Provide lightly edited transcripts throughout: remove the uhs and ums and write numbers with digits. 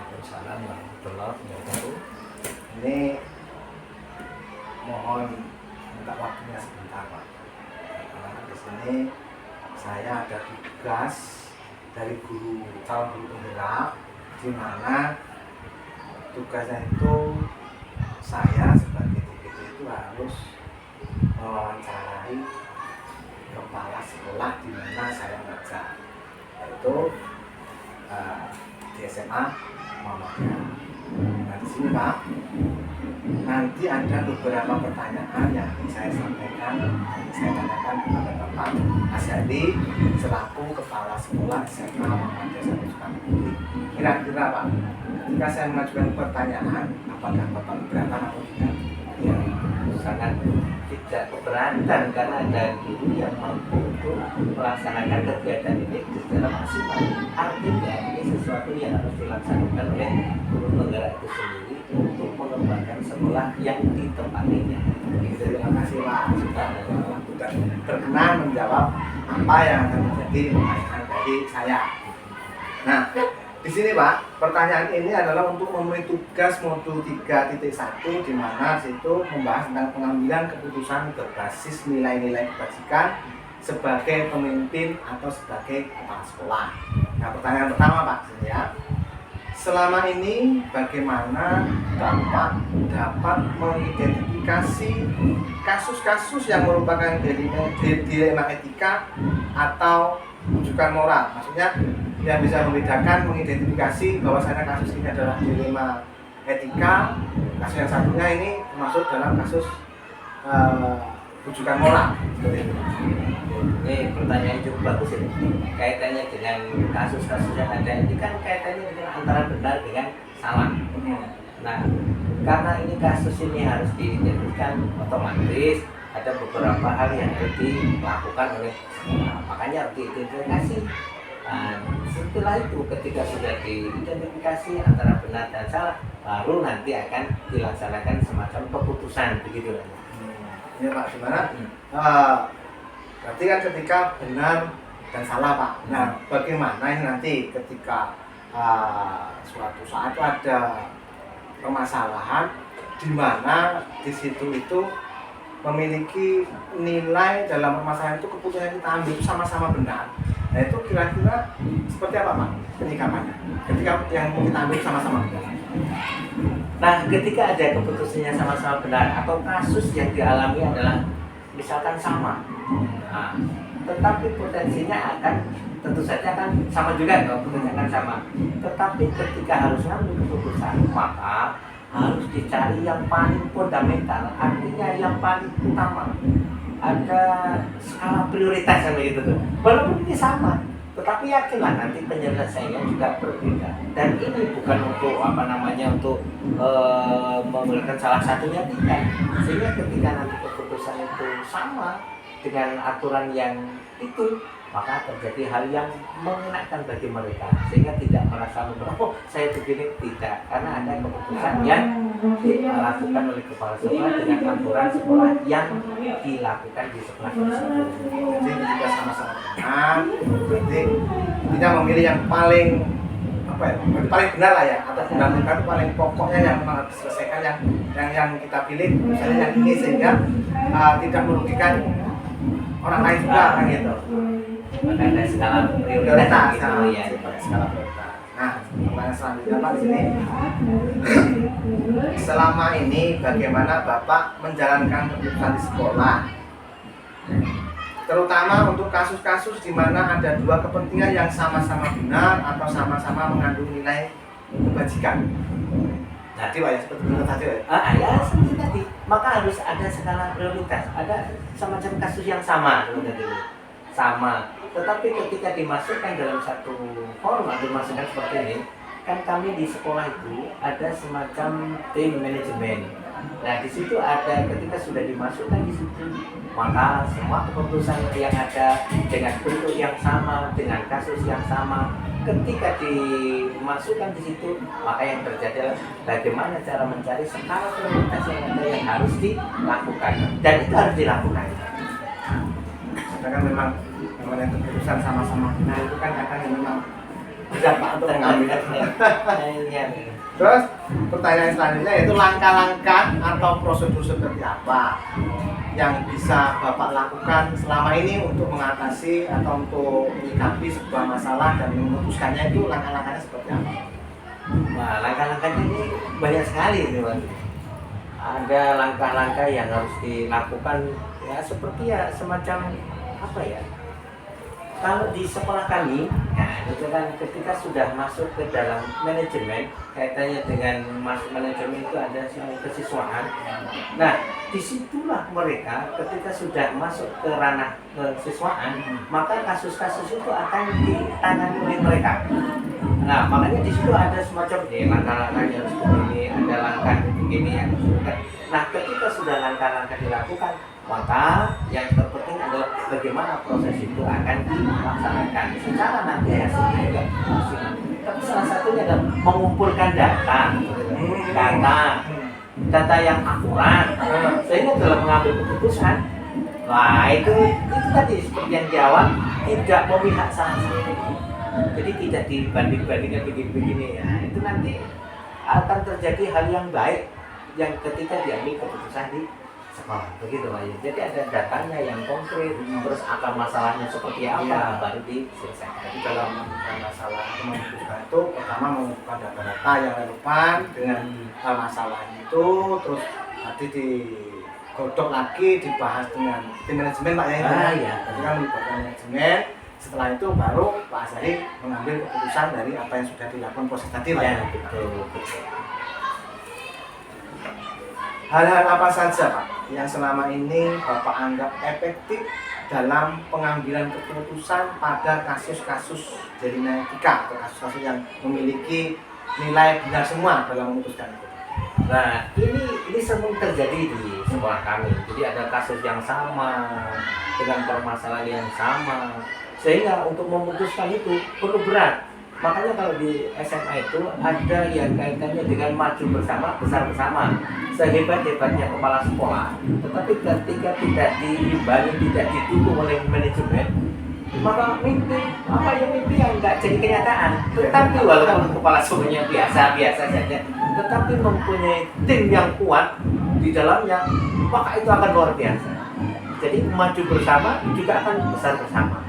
Waalaikumsalam warahmatullahi wabarakatuh. Ini mohon minta waktunya sebentar Pak. Karena di sini saya ada tugas dari calon guru penggerak, di mana tugasnya itu saya sebagai DPD itu harus mewawancarai kepala sekolah di mana saya mengajar, yaitu di SMA Muhammadiyah. Nah di sini Pak, nanti ada beberapa pertanyaan yang saya sampaikan, saya tanyakan kepada Bapak Asyadi selaku kepala sekolah SMA Muhammadiyah 1 Sukabumi. Kira-kira Pak, ketika saya mengajukan pertanyaan, apakah Bapak keberatan atau tidak? Ya, sangat tidak keberatan karena ada guru yang mampu untuk melaksanakan kegiatan ini secara maksimal. Artinya ini sesuatu yang harus dilaksanakan oleh guru penggerak itu sendiri untuk mengembangkan sekolah yang ditempatinya. Terima kasih Pak sudah berkenan menjawab apa yang akan menjadi pertanyaan dari saya. Nah, di sini Pak, pertanyaan ini adalah untuk memenuhi tugas modul 3.1 di mana situ membahas tentang pengambilan keputusan berbasis nilai-nilai kebajikan sebagai pemimpin atau sebagai kepala sekolah. Nah, pertanyaan pertama Pak, sini ya. Selama ini bagaimana Bapak dapat mengidentifikasi kasus-kasus yang merupakan dilema etika atau rujukan moral? Maksudnya yang bisa membedakan, mengidentifikasi bahwasanya kasus ini adalah dilema etika, kasus yang satunya ini termasuk dalam kasus rujukan moral. Seperti itu. Ini pertanyaan cukup bagus ini. Kaitannya dengan kasus-kasus yang ada ini kan kaitannya dengan antara benar dengan salah. Nah, karena ini kasus ini harus diidentifikasikan, otomatis ada beberapa hal yang harus dilakukan oleh sekolah. Makanya harus diidentifikasi. Nah, setelah itu ketika sudah diidentifikasi antara benar dan salah, baru nanti akan dilaksanakan semacam keputusan begitu. Ya Pak, gimana? Berarti kan ketika benar dan salah Pak. Nah, bagaimana ini nanti ketika suatu saat ada permasalahan di mana di situ itu memiliki nilai dalam permasalahan itu, keputusan yang kita ambil itu sama-sama benar. Nah itu kira-kira seperti apa Pak penyikapannya ketika yang kita ambil sama-sama benar? Nah, ketika ada keputusannya sama-sama benar atau kasus yang dialami adalah misalkan sama, nah, tetapi potensinya akan tentu saja akan sama juga, potensinya akan sama. Tetapi ketika harus mengambil keputusan, maka harus dicari yang paling fundamental, artinya yang paling utama. Ada skala prioritas yang begitu tuh. Walaupun ini sama, tetapi yakinlah nanti penyelesaiannya juga berbeda. Dan ini bukan untuk untuk memberikan salah satunya, tidak. Sehingga ketika nanti keputusan itu sama dengan aturan yang itu, maka terjadi hal yang mengenakan bagi mereka, sehingga tidak merasa oh saya begini, tidak, karena ada keputusan yang dilakukan oleh kepala sekolah dengan aturan sekolah yang dilakukan di sekolah tersebut. Jadi kita sama-sama benar, berarti kita memilih yang paling paling benar lah ya, atau fundamental itu paling pokoknya yang memang harus diselesaikan, yang kita pilih misalnya yang ini, sehingga tidak merugikan orang lain juga kan gitu. Maka ada skala prioritas gitu ya. Skala prioritas. Nah, pertanyaan selanjutnya Pak di sini. Selama ini bagaimana Bapak menjalankan keputusan di sekolah? Terutama untuk kasus-kasus di mana ada dua kepentingan yang sama-sama benar atau sama-sama mengandung nilai kebajikan. Tadi Pak ya, seperti itu tadi Pak ya? Ya seperti tadi. Maka harus ada skala prioritas, ada semacam kasus yang sama sama. Tetapi ketika dimasukkan dalam satu format, dimasukkan seperti ini, kan kami di sekolah itu ada semacam tim manajemen. Nah di situ ada, ketika sudah dimasukkan di situ, maka semua keputusan yang ada dengan bentuk yang sama, dengan kasus yang sama, ketika dimasukkan di situ, maka yang terjadi adalah bagaimana cara mencari skala prioritas yang ada yang harus dilakukan, dan itu harus dilakukan. Karena memang namanya keputusan sama-sama benar itu kan akan memang berat Pak untuk mengambil. Iya. Terus pertanyaan selanjutnya yaitu langkah-langkah atau prosedur seperti apa yang bisa Bapak lakukan selama ini untuk mengatasi atau untuk menyikapi sebuah masalah dan memutuskannya, itu langkah-langkahnya seperti apa? Wah, langkah-langkahnya ini banyak sekali ini, Mas. Ada langkah-langkah yang harus dilakukan ya, seperti ya semacam apa ya? Kalau di sekolah kami, ya, itu kan ketika sudah masuk ke dalam manajemen, kaitannya dengan masuk manajemen itu ada kesiswaan. Nah, disitulah mereka ketika sudah masuk ke ranah kesiswaan, maka kasus-kasus itu akan ditangani oleh mereka. Nah, makanya di situ ada semacam langkah-langkahnya harus begini, ada langkah begini yang harus dilakukan. Nah, ketika sudah langkah-langkah dilakukan, maka yang terpenting adalah bagaimana proses itu akan dilaksanakan secara nanti hasilnya juga maksimal. Tapi salah satunya adalah mengumpulkan data yang akurat, sehingga dalam mengambil keputusan, wah itu tadi seperti yang di awal, tidak memihak salah satu. Jadi tidak dibanding-bandingkan begini-begini ya. Itu nanti akan terjadi hal yang baik yang ketika diambil keputusan di sekolah, begitu Pak. Jadi ada datanya yang konkret, terus akar masalahnya seperti apa, baru diselesaikan. Jadi dalam masalah itu memutuskan itu pertama mengumpulkan data-data yang relevan dengan masalahnya itu, terus nanti digodok lagi, dibahas dengan tim manajemen Pak ya. Iya. Jadi kan melibatkan manajemen. Setelah itu baru Pak Azhari mengambil keputusan dari apa yang sudah dilakukan proses tadi Pak. Ya, betul. Hal-hal apa saja Pak yang selama ini Bapak anggap efektif dalam pengambilan keputusan pada kasus-kasus jaringan etika atau kasus-kasus yang memiliki nilai benar semua dalam memutuskan itu? Nah, ini sering terjadi di sekolah kami. Jadi ada kasus yang sama dengan permasalahan yang sama, sehingga untuk memutuskan itu perlu berat. Makanya kalau di SMA itu ada yang kaitannya dengan maju bersama, besar bersama. Sehebat-hebatnya kepala sekolah, tetapi ketika tidak diimbangi, tidak didukung oleh manajemen, maka mimpi yang enggak jadi kenyataan. Tetapi walaupun kepala sekolahnya biasa-biasa saja, tetapi mempunyai tim yang kuat di dalamnya, maka itu akan luar biasa. Jadi maju bersama juga akan besar bersama.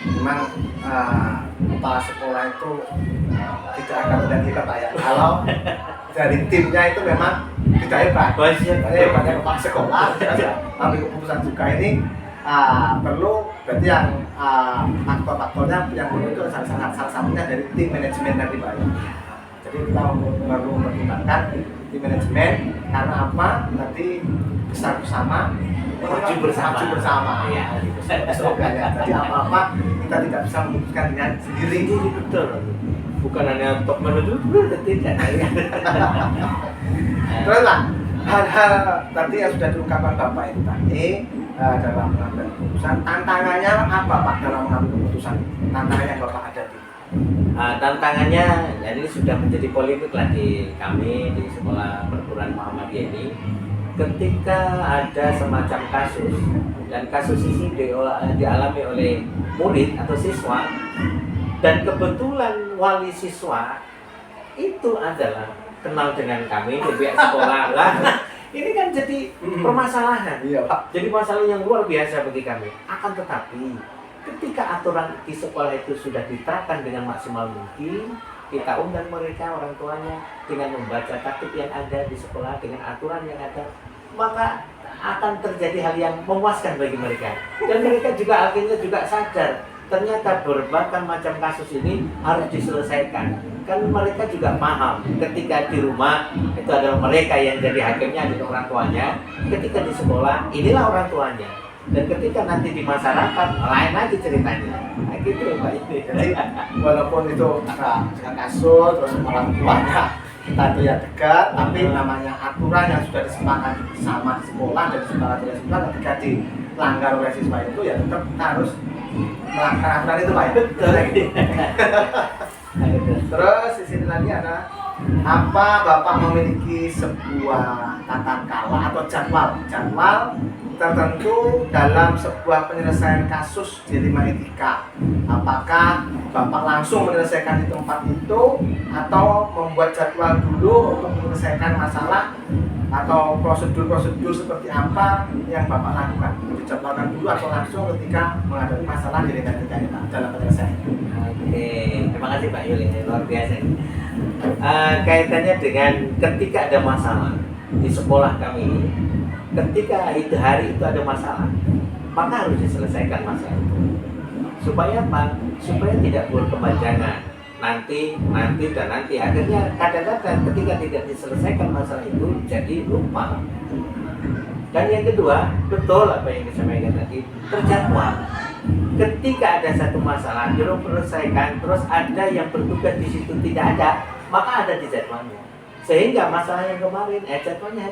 Memang kepala sekolah itu tidak akan mudah kita Pak ya. Kalau dari timnya itu memang tidak hebat. Hebatnya kepala sekolah. Tapi keputusan juga ini perlu, berarti yang faktor-faktornya yang perlu itu salah satunya dari tim manajemen tadi Pak ya. Jadi kita perlu mempertimbangkan tim manajemen karena apa? Nanti besar bersama, maju bersama. Ya, slogannya. Jadi apa-apa kita tidak bisa memutuskan dengan sendiri. Betul. Bukan hanya top manajemen, tidak. Terus lah, hal-hal tadi yang sudah diungkapkan Bapak itu tadi dalam mengambil keputusan, tantangannya apa Pak dalam mengambil keputusan? Tantangannya yang Bapak hadapi? Tantangannya, dan ini sudah menjadi polemik lah di kami di sekolah perguruan Muhammadiyah ini. Ketika ada semacam kasus dan kasus ini dialami oleh murid atau siswa, dan kebetulan wali siswa itu adalah kenal dengan kami di pihak sekolah lah, ini kan jadi permasalahan. Iya Pak. Jadi masalah yang luar biasa bagi kami. Akan tetapi ketika aturan di sekolah itu sudah diterapkan dengan maksimal mungkin, kita undang mereka, orang tuanya, dengan membaca tatib yang ada di sekolah, dengan aturan yang ada, maka akan terjadi hal yang memuaskan bagi mereka. Dan mereka juga akhirnya juga sadar, ternyata berbagai macam kasus ini harus diselesaikan. Kan mereka juga paham, ketika di rumah itu adalah mereka yang jadi hakimnya, adalah orang tuanya. Ketika di sekolah, inilah orang tuanya. Dan ketika nanti di masyarakat, lain lagi ceritanya. Nah, gitu Pak. Jadi walaupun itu ada kasus, terus orang tuanya kita itu ya dekat, tapi namanya aturan yang sudah disepakati sama di sekolah dan disepakati oleh sekolah, ketika dilanggar oleh siswa itu ya tetap kita harus melakukan aturan itu Pak ya. Betul. Terus di sini lagi ada apa Bapak memiliki sebuah tata cara atau jadwal tertentu dalam sebuah penyelesaian kasus di 5 etika? Apakah Bapak langsung menyelesaikan di tempat itu atau membuat jadwal dulu untuk menyelesaikan masalah, atau prosedur-prosedur seperti apa yang Bapak lakukan? Dijadwalkan dulu atau langsung ketika menghadapi masalah di 5 etika ini Pak, dalam penyelesaian? Oke, terima kasih Pak Yuli, luar biasa. Kaitannya dengan ketika ada masalah di sekolah kami ini, ketika itu hari itu ada masalah, maka harus diselesaikan masalah itu. Supaya apa? Supaya tidak berkepanjangan. Nanti dan nanti. Akhirnya kadang-kadang ketika tidak diselesaikan masalah itu jadi lupa. Dan yang kedua, betul apa yang disampaikan tadi, terjadwal. Ketika ada satu masalah belum selesaikan, terus ada yang bertugas di situ tidak ada, maka ada di jadwalnya. Sehingga masalah yang kemarin, jadwalnya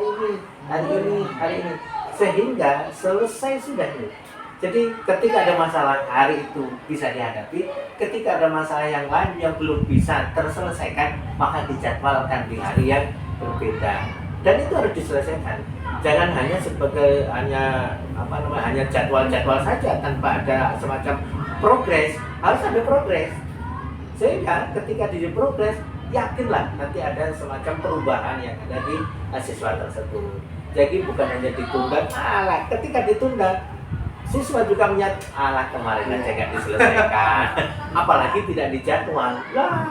hari ini, sehingga selesai sudah ini. Jadi ketika ada masalah hari itu bisa dihadapi, ketika ada masalah yang lain yang belum bisa terselesaikan, maka dijadwalkan di hari yang berbeda. Dan itu harus diselesaikan. Jangan hanya sebagai hanya jadwal-jadwal saja tanpa ada semacam progres. Harus ada progres. Sehingga ketika di progres, yakinlah nanti ada semacam perubahan yang ada di siswa tersebut. Jadi bukan hanya ditunda, ketika ditunda siswa juga melihat, kemarin aja nggak diselesaikan, apalagi tidak dijadwal.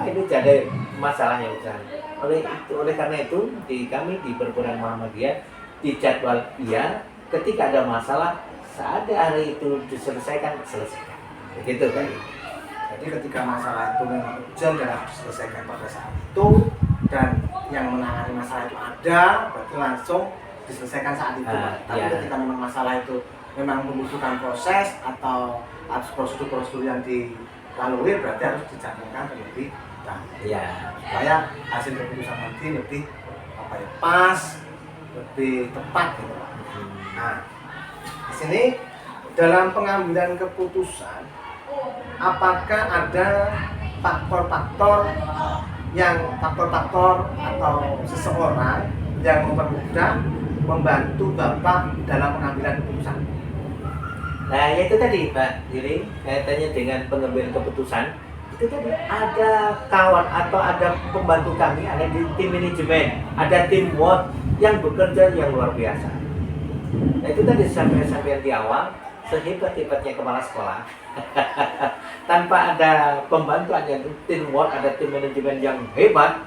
Ini jadi masalah yang besar. Oleh karena itu kami di Perguruan Muhammadiyah dijadwal ketika ada masalah saat hari itu diselesaikan, selesaikan. Begitu kan? Jadi ketika masalah itu memang urgent dan harus diselesaikan pada saat itu, dan yang menangani masalah itu ada, berarti langsung diselesaikan saat itu. Tapi ketika memang masalah itu memang membutuhkan proses atau prosedur-prosedur yang dilalui, berarti harus dijadwalkan terlebih dahulu. Supaya hasil keputusan nanti lebih pas, lebih tepat gitu. Nah, di sini dalam pengambilan keputusan, apakah ada faktor-faktor atau seseorang yang membantu Bapak dalam pengambilan keputusan? Nah, itu tadi Pak Yuri, kaitannya dengan pengambilan keputusan. Itu tadi ada kawan atau ada pembantu kami, ada di tim manajemen, ada tim work yang bekerja yang luar biasa. Nah, itu tadi sampai di awal, sehebat-hebatnya kepala sekolah tanpa ada pembantu, ada tim work, ada tim manajemen yang hebat,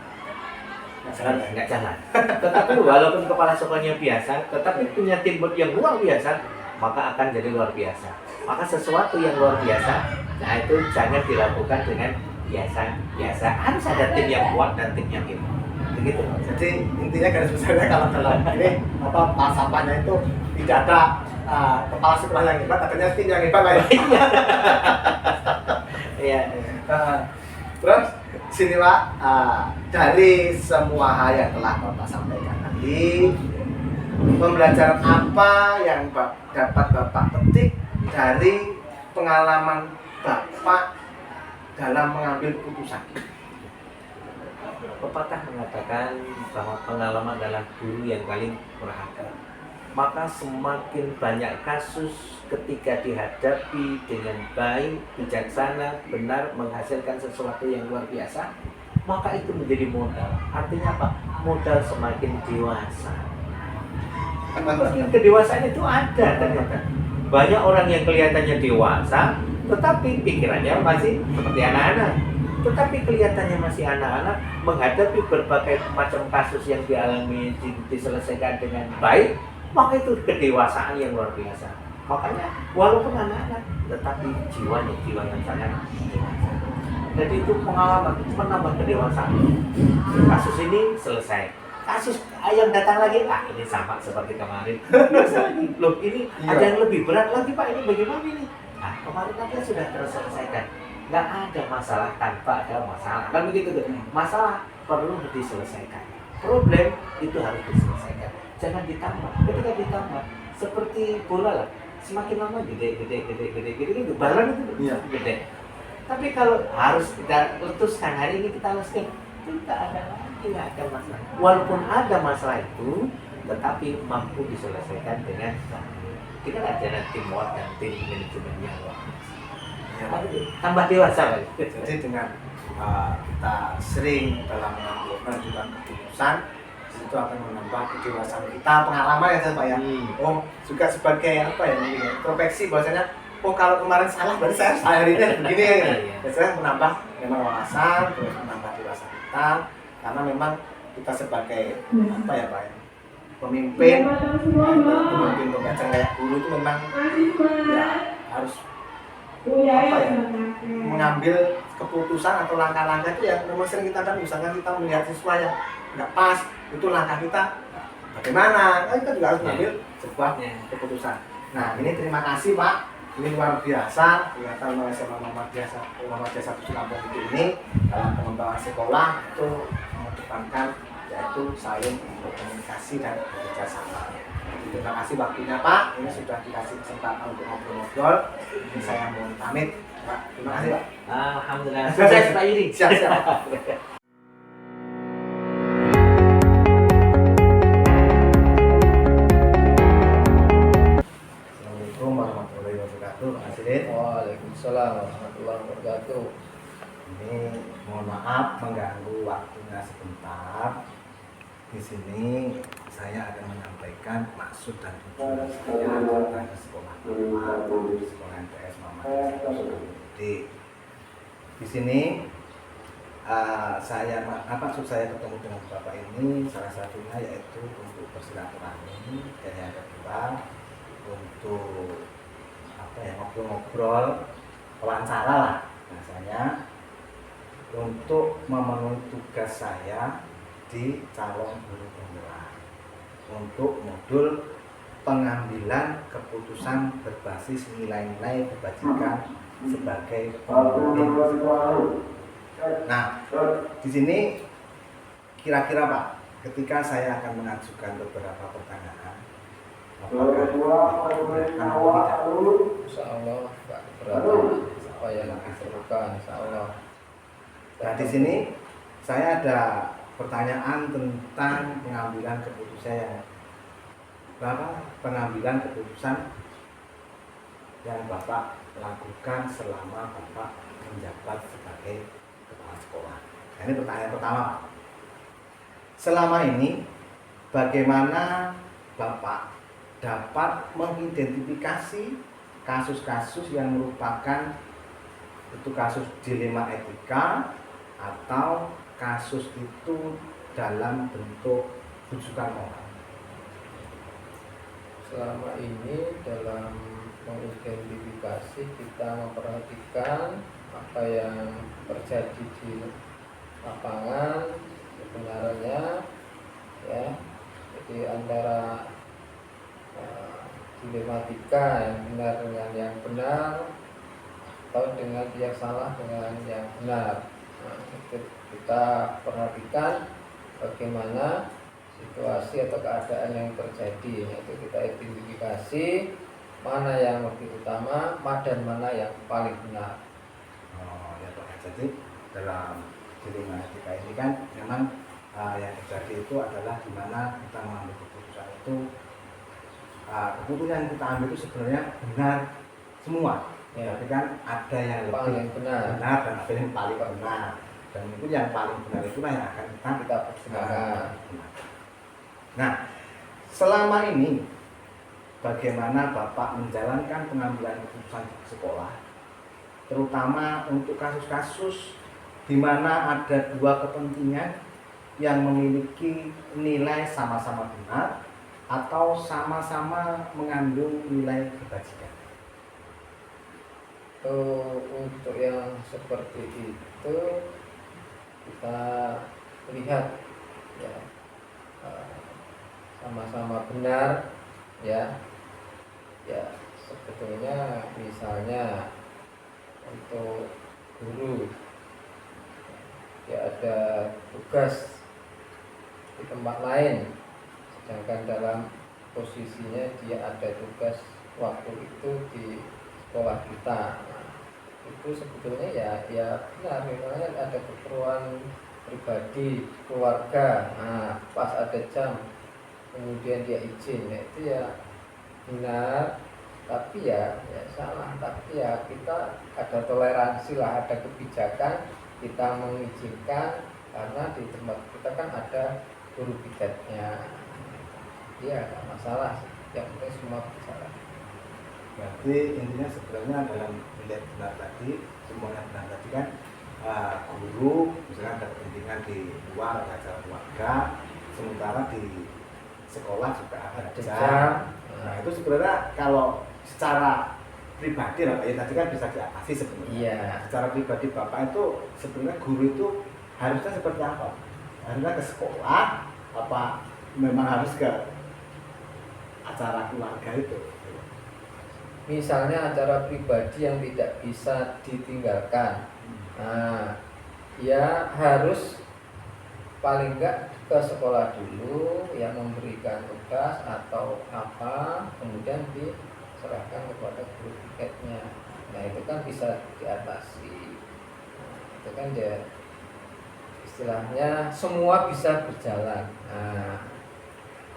nggak jalan. Tetapi walaupun kepala sekolahnya biasa, tetapi punya tim work yang luar biasa, maka akan jadi luar biasa. Maka sesuatu yang luar biasa, nah itu jangan dilakukan dengan biasa. Harus ada tim yang kuat dan tim yang hebat. Begitu. Jadi intinya garis besarnya kalau dalam ini pasapannya itu tidak ada kepala sekolah yang hebat, adanya tim yang hebat lah ya. Iya. Terus sini Pak, dari semua hal yang telah Bapak sampaikan tadi, pembelajaran apa yang dapat Bapak petik dari pengalaman Bapak dalam mengambil keputusan? Pepatah mengatakan bahwa pengalaman adalah guru yang paling berharga. Maka semakin banyak kasus ketika dihadapi dengan baik, bijaksana, benar, menghasilkan sesuatu yang luar biasa, maka itu menjadi modal. Artinya apa? Modal semakin dewasa. Kedewasaan itu ada ternyata. Banyak orang yang kelihatannya dewasa, tetapi pikirannya masih seperti anak-anak. Tetapi kelihatannya masih anak-anak, menghadapi berbagai macam kasus yang dialami diselesaikan dengan baik, maka itu kedewasaan yang luar biasa. Makanya walaupun anak-anak, tetapi jiwa yang sangat dewasa. Jadi itu pengalaman menambah kedewasaan. Kasus ini selesai. Kasus yang datang lagi, ini sama seperti kemarin. Biasa lagi. Loh, ini ada yang lebih berat lagi Pak, ini bagaimana ini? Kemarin aja sudah terselesaikan. Nggak ada masalah tanpa ada masalah. Kan begitu tuh. Masalah perlu diselesaikan. Problem itu harus diselesaikan. Jangan ditambah. Ketika ditambah, seperti bola lah. Semakin lama gede, balon itu gede. Tapi kalau harus kita letuskan, hari ini kita letuskan, itu nggak ada masalah. Walaupun ada masalah itu, tetapi mampu diselesaikan dengan kita ada teamwork dan tim manajemen yang Ya, tambah dewasa lagi. jadi dengan kita sering dalam menentukan keputusan, itu akan menambah kedewasaan kita, pengalaman ya Pak ya. Oh, juga sebagai apa ya, introspeksi bahwasanya oh kalau kemarin salah berarti saya hari ini begini ya. Biasanya menambah memang wawasan, terus menambah dewasa kita, karena memang kita sebagai apa ya Pak ya, pemimpin pembacang kayak guru itu memang ya harus apa ya, mengambil keputusan atau langkah-langkah itu yang memang sering kita kan, misalkan kita melihat siswa yang nggak pas, itu langkah kita bagaimana, kita juga harus mengambil sebuah keputusan. Nah ini terima kasih Pak, ini luar biasa, ternyata SMA Muhammad Jasa Lampung ini dalam pengembangan sekolah itu mengedepankan yaitu saling berkomunikasi dan bekerja sama. Terima kasih waktunya Pak, ini sudah dikasih kesempatan untuk ngobrol-ngobrol. Ini saya mohon pamit Pak. Terima kasih Pak. Alhamdulillah. Sukses Pak Yudi. Siap-siap. Assalamualaikum warahmatullahi wabarakatuh. Pak Sidin. Waalaikumsalam warahmatullahi wabarakatuh. Ini mohon maaf mengganggu waktunya sebentar. Di sini saya akan menyampaikan maksud dan tujuan saya datang ke sekolah Bapak, sekolah MTS Muhammad Jasa. Di sini maksud saya ketemu dengan Bapak ini salah satunya yaitu untuk bersilaturahmi, dan yang kedua untuk apa ya, ngobrol-ngobrol, wawancara lah rasanya, untuk memenuhi tugas saya di calon guru pemula untuk modul pengambilan keputusan berbasis nilai-nilai kebajikan sebagai pemimpin. Nah, di sini kira-kira Pak, ketika saya akan mengajukan beberapa pertanyaan, apakah diperbolehkan atau tidak? Insya Allah Pak, berarti apa yang diperlukan Insya Allah. Nah, di sini saya ada pertanyaan tentang pengambilan keputusan yang Bapak lakukan selama Bapak menjabat sebagai kepala sekolah. Nah, ini pertanyaan pertama. Selama ini bagaimana Bapak dapat mengidentifikasi kasus-kasus yang merupakan itu kasus dilema etika atau kasus itu dalam bentuk rujukan moral? Selama ini dalam mengidentifikasi kita memperhatikan apa yang terjadi di lapangan kebenarannya, ya. Jadi antara dilematika yang benar dengan yang benar, atau dengan yang salah dengan yang benar. Nah, itu kita perhatikan bagaimana situasi atau keadaan yang terjadi, yaitu kita identifikasi mana yang lebih utama, dan mana yang paling benar. Oh ya Pak, jadi dalam dilema etika ini kan memang yang terjadi itu adalah di mana kita mengambil keputusan itu, keputusan yang kita ambil itu sebenarnya benar semua. Ya, tapi kan ada yang lebih benar dan ada yang paling benar, dan itu yang paling benar itulah yang akan kita pergunakan. Nah, selama ini bagaimana Bapak menjalankan pengambilan keputusan di sekolah, terutama untuk kasus-kasus di mana ada dua kepentingan yang memiliki nilai sama-sama benar atau sama-sama mengandung nilai kebajikan? Untuk yang seperti itu kita lihat ya, sama-sama benar ya sebetulnya. Misalnya untuk guru ya ada tugas di tempat lain, sedangkan dalam posisinya dia ada tugas waktu itu di sekolah kita. Nah, itu sebetulnya ya benar, misalnya ada keperluan pribadi, keluarga, nah pas ada jam kemudian dia izin, ya itu ya benar, tapi ya salah, tapi ya kita ada toleransi lah, ada kebijakan kita mengizinkan karena di tempat kita kan ada guru piketnya, ya nggak masalah sih, yang penting semua berjalan. Berarti intinya sebenarnya dalam melihat benar tadi, semuanya benar tadi kan, guru misalnya ada kepentingan di luar, ada acara keluarga, sementara di sekolah juga ada jam. Nah itu sebenarnya kalau secara pribadi lah, ya tadi kan bisa diatasi sebenarnya. Iya. Secara pribadi Bapak itu sebenarnya guru itu harusnya seperti apa? Harusnya ke sekolah apa memang harus ke acara keluarga itu? Misalnya acara pribadi yang tidak bisa ditinggalkan, nah ya harus paling enggak ke sekolah dulu yang memberikan tugas atau apa, kemudian diserahkan kepada guru piketnya. Nah itu kan bisa diatasi. Nah, itu kan ya istilahnya semua bisa berjalan. Nah,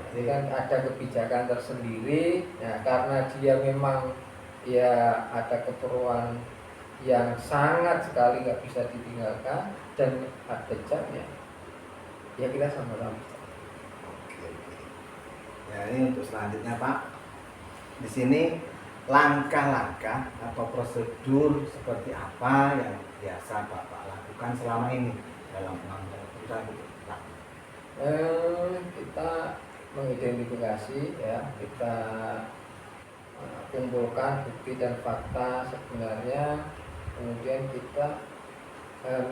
jadi kan ada kebijakan tersendiri. Nah, karena dia memang ya ada keperluan yang sangat sekali nggak bisa ditinggalkan dan ada jamnya, ya kita sama-sama. Oke. Ya ini untuk selanjutnya Pak. Di sini langkah-langkah atau prosedur seperti apa yang biasa Bapak lakukan selama ini dalam pengambilan keputusan itu Pak? Kita mengidentifikasi ya, kita kumpulkan bukti dan fakta sebenarnya, kemudian kita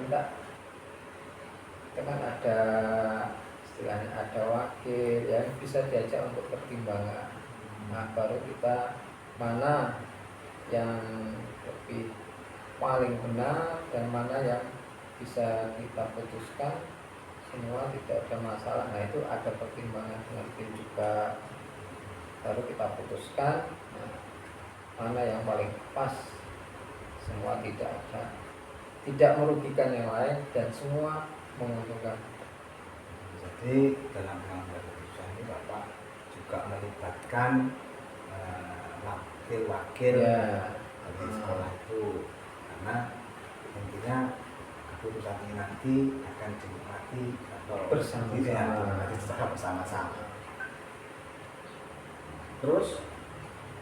minta, kita kan ada istilahnya ada wakil yang bisa diajak untuk pertimbangan. Nah baru kita mana yang lebih paling benar dan mana yang bisa kita putuskan, semua tidak ada masalah. Nah itu ada pertimbangan dengan tim juga, baru kita putuskan mana yang paling pas, semua tidak merugikan yang lain dan semua menguntungkan. Jadi dalam pengambilan keputusan ini Bapak juga melibatkan wakil-wakil Ya. dari sekolah itu, karena intinya keputusan ini nanti akan dinikmati atau dinikmati secara bersama-sama. Terus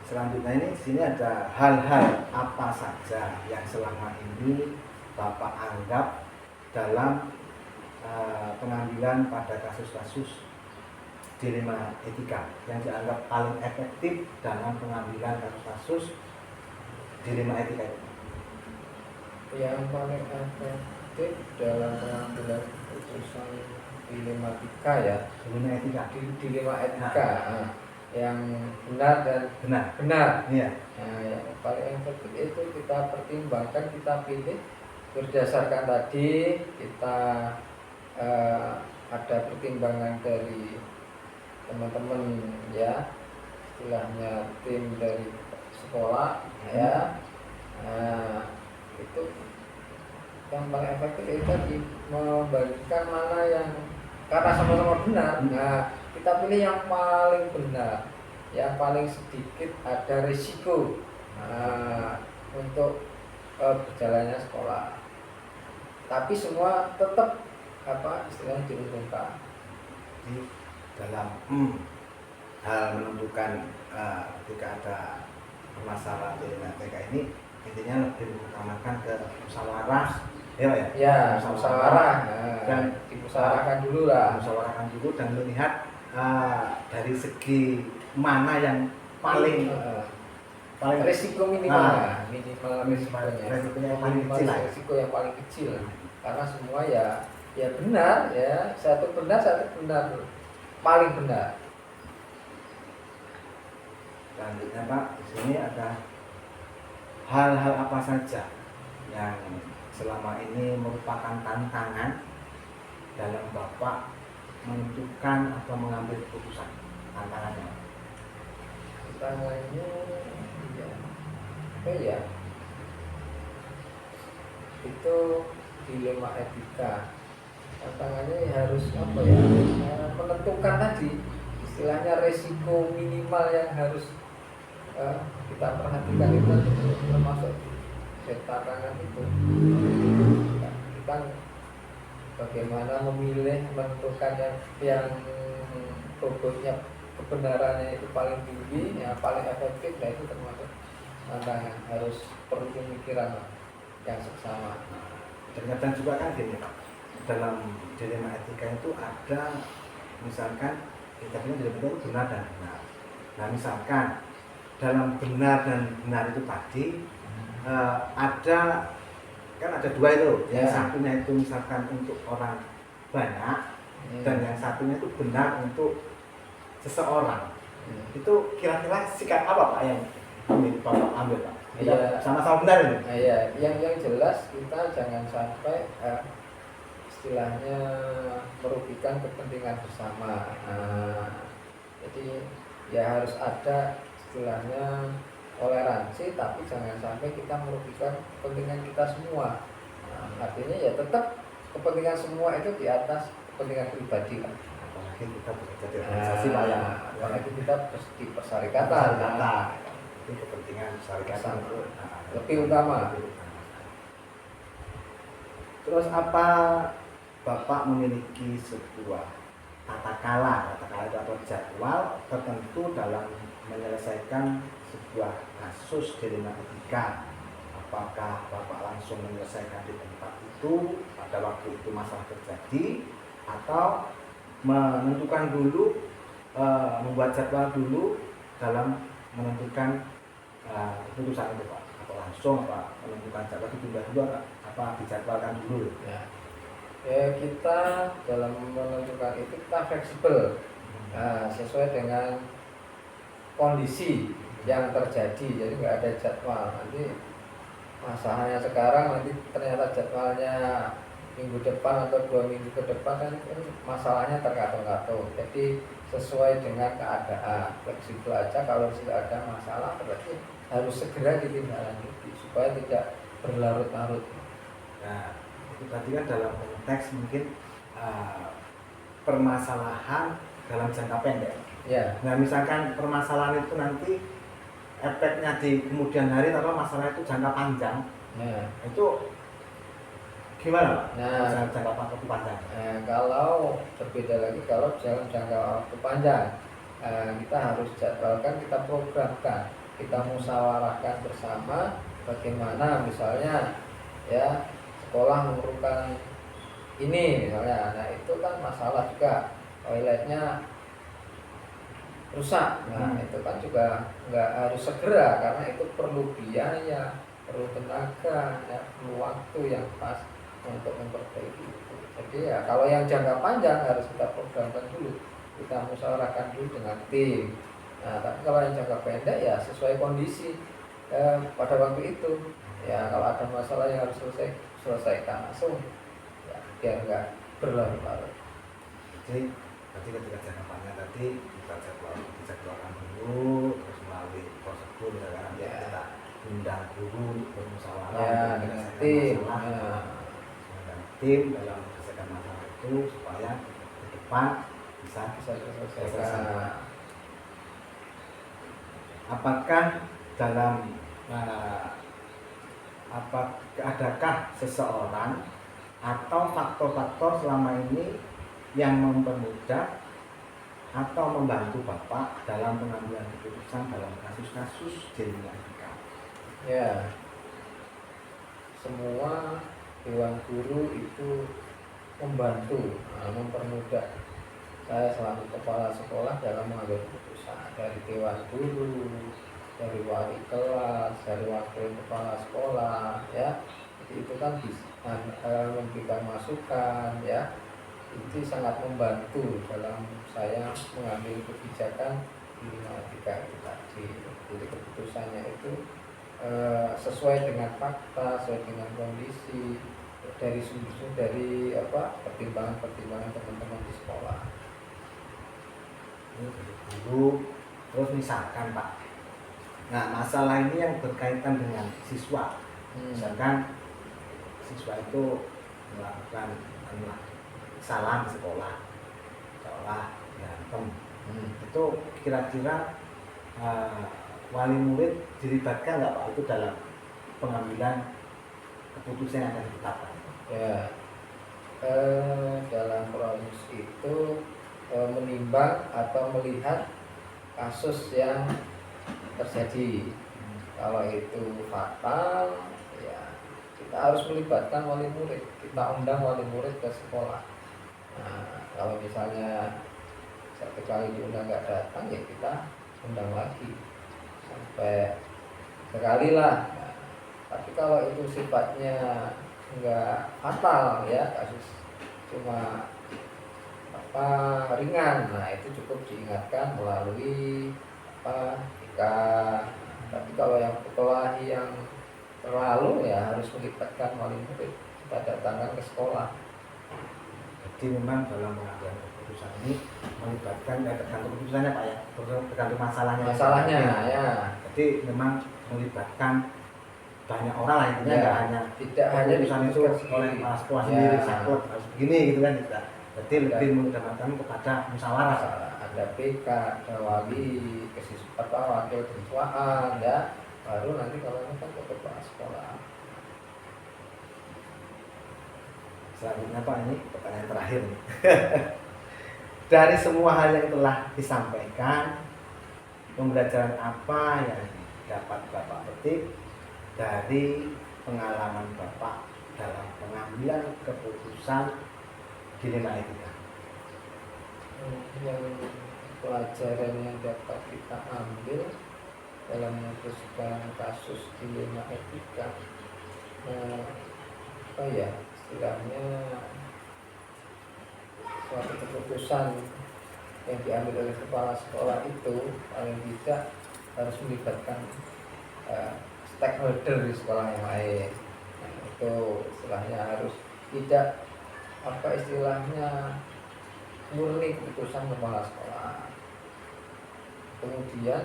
selanjutnya ini di sini ada hal-hal apa saja yang selama ini Bapak anggap dalam pengambilan pada kasus-kasus dilema etika yang dianggap paling efektif dalam pengambilan kasus-kasus dilema etika itu. Yang paling efektif dalam pengambilan keputusan dilematika ya, dilema etika. Nah, yang benar dan benar. Iya. Nah, yang paling efektif itu kita pertimbangkan, kita pilih berdasarkan tadi kita ada pertimbangan dari teman-teman ya, istilahnya tim dari sekolah ya. Nah, itu yang paling efektif itu tadi membagikan mana yang karena sama-sama benar. Nah, kita pilih yang paling benar, yang paling sedikit ada risiko untuk berjalannya sekolah, tapi semua tetap istilahnya diuntungkan. Di dalam hal menentukan ketika ada permasalahan dilema etika ini, intinya lebih mengutamakan ke musyawarah, ya musyawarah, dan dimusyawarahkan dulu lah, musyawarahkan dulu dan melihat dari segi mana yang paling risiko minimal, risikonya yang paling kecil, risiko yang paling kecil, karena semua ya benar ya, satu benar paling benar. Selanjutnya Pak, di sini ada hal-hal apa saja yang selama ini merupakan tantangan dalam Bapak menentukan atau mengambil keputusan, tantangannya ya itu dilema etika. tantangannya harus apa ya, menentukan tadi istilahnya resiko minimal yang harus kita perhatikan itu termasuk tantangan itu. Kita bagaimana memilih menentukan yang bobotnya kebenarannya itu paling tinggi, yang paling efektif, nah itu termasuk tantangan, harus perlu pemikiran yang seksama. Dan kadang juga kan gini Pak, dalam dilema etika itu ada misalkan kita bilang dilema itu benar dan benar. Nah misalkan dalam benar dan benar itu tadi ada kan ada dua itu, yang satunya itu misalkan untuk orang banyak dan yang satunya itu benar untuk seseorang. Itu kira-kira sikap apa Pak yang Bapak ambil Pak? Iya. Sama-sama benar ini. Iya, yang jelas kita jangan sampai istilahnya merugikan kepentingan bersama. Jadi ya harus ada istilahnya toleransi, tapi jangan sampai kita merugikan kepentingan kita semua. Artinya ya tetap kepentingan semua itu di atas kepentingan pribadi kan. Apalagi kita bekerja di organisasi Pak ya. Apalagi kita di persyarikatan. Itu kepentingan syarikat lebih utama. Terus apa Bapak memiliki sebuah tata kala itu atau jadwal tertentu dalam menyelesaikan sebuah kasus dilema etika? Apakah Bapak langsung menyelesaikan di tempat itu pada waktu itu masalah terjadi, atau menentukan dulu, membuat jadwal dulu dalam menentukan keputusan itu Pak, atau langsung Pak menentukan jadwal itu dulu apa dijadwalkan dulu? Ya kita dalam menentukan itu kita fleksibel, sesuai dengan kondisi yang terjadi. Jadi nggak ada jadwal. Nanti masalahnya sekarang, nanti ternyata jadwalnya minggu depan atau 2 minggu ke depan, kan masalahnya terkatung-katung. Jadi sesuai dengan keadaan, fleksibel aja. Kalau sudah ada masalah berarti harus segera ditindaklanjuti supaya tidak berlarut-larut. Nah, itu tadi kan dalam konteks mungkin permasalahan dalam jangka pendek. Ya. Nah, misalkan permasalahan itu nanti efeknya di kemudian hari atau masalah itu jangka panjang, itu gimana Pak? Nah, jangka waktu panjang. Kalau berbeda lagi kalau dalam jangka waktu panjang, kita harus jadwalkan, kita programkan, kita musyawarahkan bersama bagaimana misalnya ya sekolah memerlukan ini misalnya. Nah itu kan masalah juga, toiletnya rusak. Nah itu kan juga nggak harus segera, karena itu perlu biaya, perlu tenaga, ya, perlu waktu yang pas untuk memperbaiki itu. Jadi ya kalau yang jangka panjang harus kita programkan dulu, kita musyawarahkan dulu dengan tim. Nah tapi kalau yang jangka pendek ya sesuai kondisi pada waktu itu. Ya kalau ada masalah yang harus selesaikan langsung, ya, biar nggak berlarut-larut. Jadi ketika jangka panjang tadi kita jadwalkan dulu, terus melalui prosedur misalkan kita undang guru bermusyawarah dengan tim. Tim dalam menyelesaikan masalah itu supaya ke depan bisa selesaikan. Apakah dalam adakah seseorang atau faktor-faktor selama ini yang mempermudah atau membantu Bapak dalam pengambilan keputusan dalam kasus-kasus dilema etika? Ya, semua dewan guru itu membantu, mempermudah saya selaku kepala sekolah dalam mengambil keputusan. Dari dewan guru, dari wali kelas, dari wakil kepala sekolah, ya itu kan bisa memberikan masukan, ya itu sangat membantu dalam saya mengambil kebijakan di etika itu tadi. Jadi keputusannya itu sesuai dengan fakta, sesuai dengan kondisi, dari sumber dari pertimbangan-pertimbangan teman-teman di sekolah. Guru, terus misalkan Pak, nah masalah ini yang berkaitan dengan siswa, misalkan siswa itu melakukan kesalahan di sekolah, seolah berantem, Hmm. itu kira-kira wali murid dilibatkan nggak Pak itu dalam pengambilan keputusan yang akan ditetapkan? Ya, dalam proses itu menimbang atau melihat kasus yang terjadi. Kalau itu fatal, ya kita harus melibatkan wali murid. Kita undang wali murid ke sekolah. Nah, kalau misalnya satu kali diundang nggak datang, ya kita undang lagi sampai sekali lah. Nah, tapi kalau itu sifatnya nggak fatal, ya kasus cuma apa ringan, nah itu cukup diingatkan melalui jika. Tapi kalau yang perkelahi yang terlalu, ya harus melibatkan wali murid, kita datangkan ke sekolah. Jadi memang dalam mengambil keputusan ini melibatkan tergantung keputusannya Pak ya, tergantung masalahnya. Masalahnya ya Jadi memang melibatkan banyak orang lah intinya, Ya, nggak hanya tidak hanya keputusan itu diskusi. oleh kepala sekolah Ya. sendiri, saklek harus begini gitu kan tidak. Jadi lebih mendapatkan kepada musyawarah. masalah ada PK, ada wali, wakil kesiswaan, ya baru nanti kalau ini kan ke kepala sekolah. Selanjutnya Pak, ini pertanyaan terakhir nih. Dari semua hal yang telah disampaikan, pembelajaran apa yang dapat Bapak petik dari pengalaman Bapak dalam pengambilan keputusan dilema etika? Yang pelajaran yang dapat kita ambil dalam memutuskan kasus dilema etika, apa ya istilahnya, suatu keputusan yang diambil oleh kepala sekolah itu paling tidak harus melibatkan stakeholder di sekolah yang lain. Nah, itu istilahnya harus tidak apa istilahnya murni keputusan kepala sekolah. Kemudian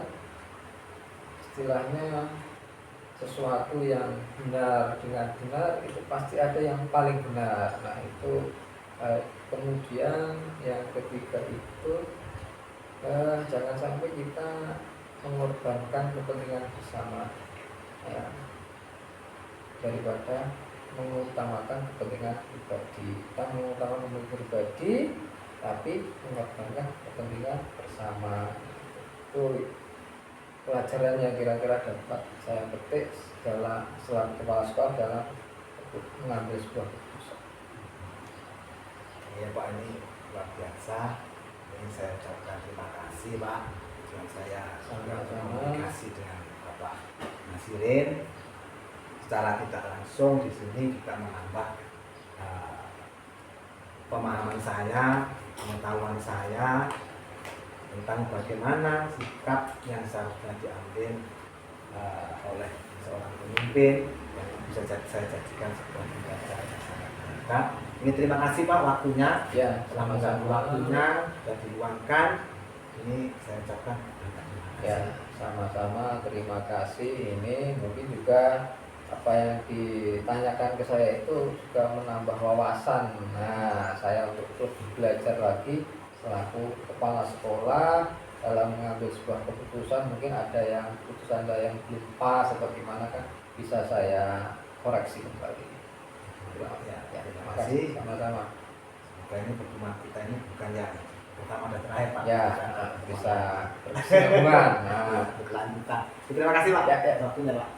istilahnya sesuatu yang benar dengan benar itu pasti ada yang paling benar. Nah itu kemudian yang ketiga itu jangan sampai kita mengorbankan kepentingan bersama, ya, daripada mengutamakan kepentingan pribadi. Kita mengutamakan kepentingan pribadi tapi mengorbankan kepentingan bersama. Itu pelajaran yang kira-kira dapat saya petik selaku kepala sekolah dalam mengambil sebuah keputusan. Ya Pak, ini luar biasa. Ini saya ucapkan terima kasih Pak. Dan saya juga berkomunikasi dengan Bapak Nasirin. Secara tidak langsung di sini kita menambah pemahaman saya, pengetahuan saya tentang bagaimana sikap yang seharusnya diambil oleh seorang pemimpin yang bisa saya jadikan sebuah pembelajaran yang sangat berharga. Ini terima kasih Pak waktunya, Ya, sama-sama waktunya sudah diluangkan. Ini saya ucapkan terima kasih. ya, sama-sama terima kasih. Ini mungkin juga apa yang ditanyakan ke saya itu juga menambah wawasan. Nah, saya untuk lebih belajar lagi selaku kepala sekolah dalam mengambil sebuah keputusan. Mungkin ada yang keputusan saya yang belum pas atau gimana, kan bisa saya koreksi kembali. Ya, terima kasih. Sama-sama. Semoga ini pertemuan kita ini bukan yang pertama dan terakhir Pak. Ya, bisa berkesinambungan. Nah, berkelanjutan. Terima kasih Pak. Ya, ya. Waktunya Pak.